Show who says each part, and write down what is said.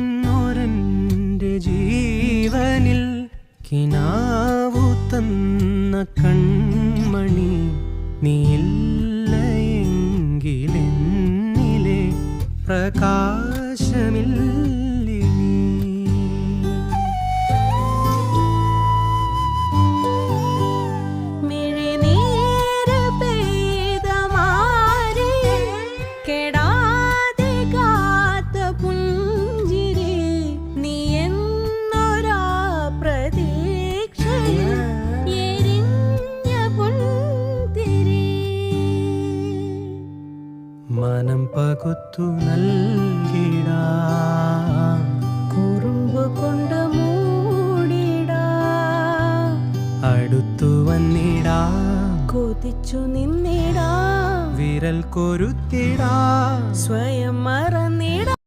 Speaker 1: പിടയുന്നൊരെൻ്റെ ജീവനിൽ കിനാവു തന്ന കൺമണി നീയില്ലയെങ്കിലെന്നിലെ പ്രകാശമില്ലേ നീ. മനം പകുത്തു നൽകിടാ
Speaker 2: കുറുമ്പ് കൊണ്ട് മൂടിടാ
Speaker 1: അടുത്തു വന്നിടാ
Speaker 2: കൊതിച്ചു നിന്നിടാ
Speaker 1: വിരൽ കൊരുത്തിടാ
Speaker 2: സ്വയം